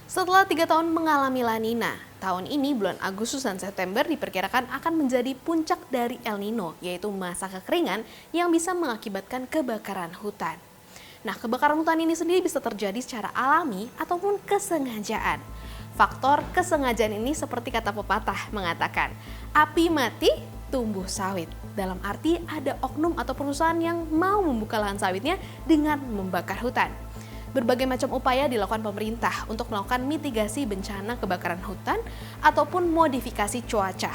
Setelah 3 tahun mengalami La Nina, tahun ini bulan Agustus dan September diperkirakan akan menjadi puncak dari El Nino, yaitu masa kekeringan yang bisa mengakibatkan kebakaran hutan. Nah, kebakaran hutan ini sendiri bisa terjadi secara alami ataupun kesengajaan. Faktor kesengajaan ini seperti kata pepatah mengatakan, api mati, tumbuh sawit. Dalam arti ada oknum atau perusahaan yang mau membuka lahan sawitnya dengan membakar hutan. Berbagai macam upaya dilakukan pemerintah untuk melakukan mitigasi bencana kebakaran hutan ataupun modifikasi cuaca.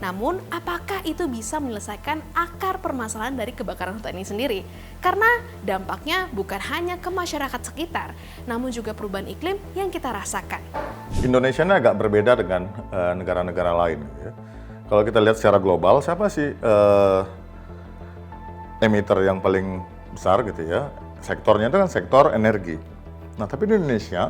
Namun, apakah itu bisa menyelesaikan akar permasalahan dari kebakaran hutan ini sendiri? Karena dampaknya bukan hanya ke masyarakat sekitar, namun juga perubahan iklim yang kita rasakan. Indonesia ini agak berbeda dengan negara-negara lain. Ya. Kalau kita lihat secara global, siapa sih emitter yang paling besar gitu ya? Sektornya itu kan sektor energi. Nah, tapi di Indonesia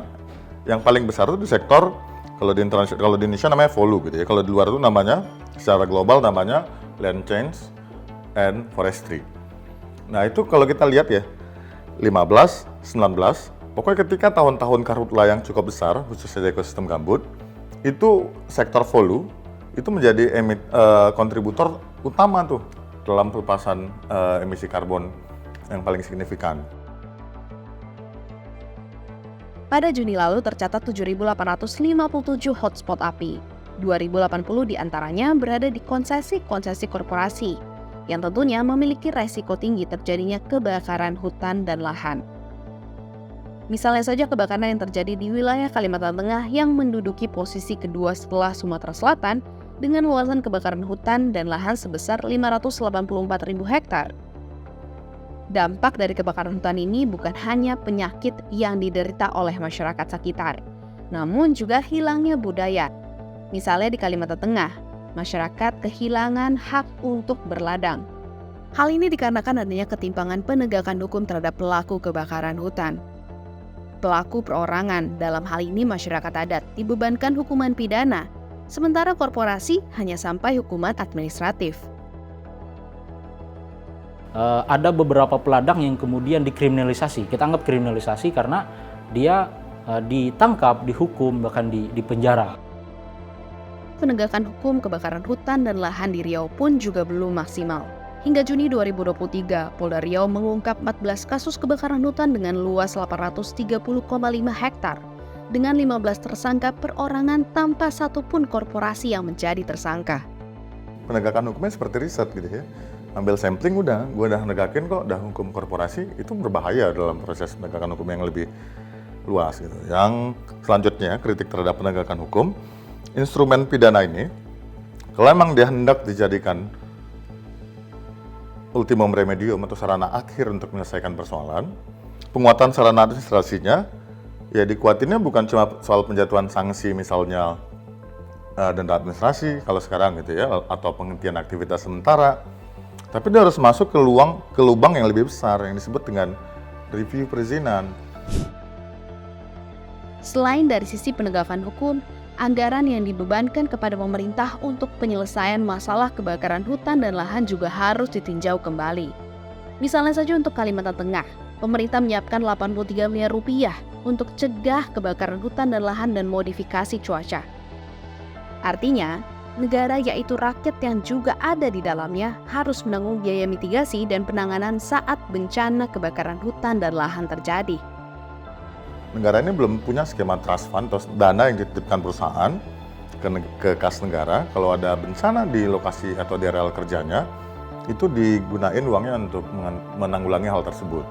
yang paling besar itu di sektor kalau di Indonesia namanya Volu gitu ya. Kalau di luar itu namanya secara global namanya land change and forestry. Nah, itu kalau kita lihat ya 15, 19, pokoknya ketika tahun-tahun karhutla yang cukup besar khususnya di ekosistem gambut, itu sektor Volu itu menjadi kontributor utama tuh dalam pelepasan emisi karbon yang paling signifikan. Pada Juni lalu tercatat 7.857 hotspot api. 2.080 diantaranya berada di konsesi-konsesi korporasi, yang tentunya memiliki resiko tinggi terjadinya kebakaran hutan dan lahan. Misalnya saja kebakaran yang terjadi di wilayah Kalimantan Tengah yang menduduki posisi kedua setelah Sumatera Selatan dengan luasan kebakaran hutan dan lahan sebesar 584.000 hektar. Dampak dari kebakaran hutan ini bukan hanya penyakit yang diderita oleh masyarakat sekitar, namun juga hilangnya budaya. Misalnya di Kalimantan Tengah, masyarakat kehilangan hak untuk berladang. Hal ini dikarenakan adanya ketimpangan penegakan hukum terhadap pelaku kebakaran hutan. Pelaku perorangan, dalam hal ini masyarakat adat, dibebankan hukuman pidana, sementara korporasi hanya sampai hukuman administratif. Ada beberapa peladang yang kemudian dikriminalisasi. Kita anggap kriminalisasi karena dia ditangkap, dihukum, bahkan dipenjara. Penegakan hukum kebakaran hutan dan lahan di Riau pun juga belum maksimal. Hingga Juni 2023, Polda Riau mengungkap 14 kasus kebakaran hutan dengan luas 830,5 hektar, dengan 15 tersangka perorangan tanpa satupun korporasi yang menjadi tersangka. Penegakan hukumnya seperti riset gitu ya. Ambil sampling gue udah negakin kok, udah hukum korporasi, itu berbahaya dalam proses penegakan hukum yang lebih luas gitu. Yang selanjutnya, kritik terhadap penegakan hukum, instrumen pidana ini, kalau memang dia hendak dijadikan ultimum remedium atau sarana akhir untuk menyelesaikan persoalan, penguatan sarana administrasinya, ya dikuatinnya bukan cuma soal penjatuhan sanksi misalnya denda administrasi kalau sekarang gitu ya, atau penghentian aktivitas sementara, tapi dia harus masuk ke lubang yang lebih besar yang disebut dengan review perizinan. Selain dari sisi penegakan hukum, anggaran yang dibebankan kepada pemerintah untuk penyelesaian masalah kebakaran hutan dan lahan juga harus ditinjau kembali. Misalnya saja untuk Kalimantan Tengah, pemerintah menyiapkan 83 miliar rupiah untuk cegah kebakaran hutan dan lahan dan modifikasi cuaca. Artinya, negara yaitu rakyat yang juga ada di dalamnya harus menanggung biaya mitigasi dan penanganan saat bencana kebakaran hutan dan lahan terjadi. Negara ini belum punya skema trust fund atau dana yang dititipkan perusahaan ke kas negara. Kalau ada bencana di lokasi atau di areal kerjanya, itu digunain uangnya untuk menanggulangi hal tersebut.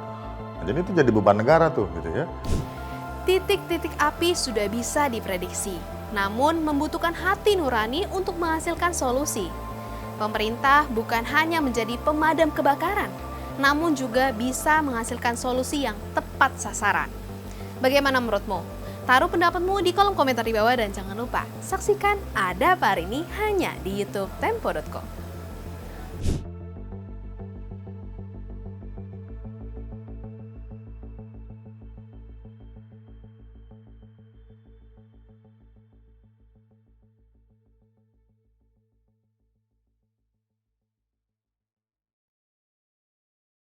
Nah, jadi itu jadi beban negara tuh gitu ya. Titik-titik api sudah bisa diprediksi, namun membutuhkan hati nurani untuk menghasilkan solusi. Pemerintah bukan hanya menjadi pemadam kebakaran, namun juga bisa menghasilkan solusi yang tepat sasaran. Bagaimana menurutmu? Taruh pendapatmu di kolom komentar di bawah dan jangan lupa saksikan Ada Apa Hari Ini hanya di YouTube Tempo.co.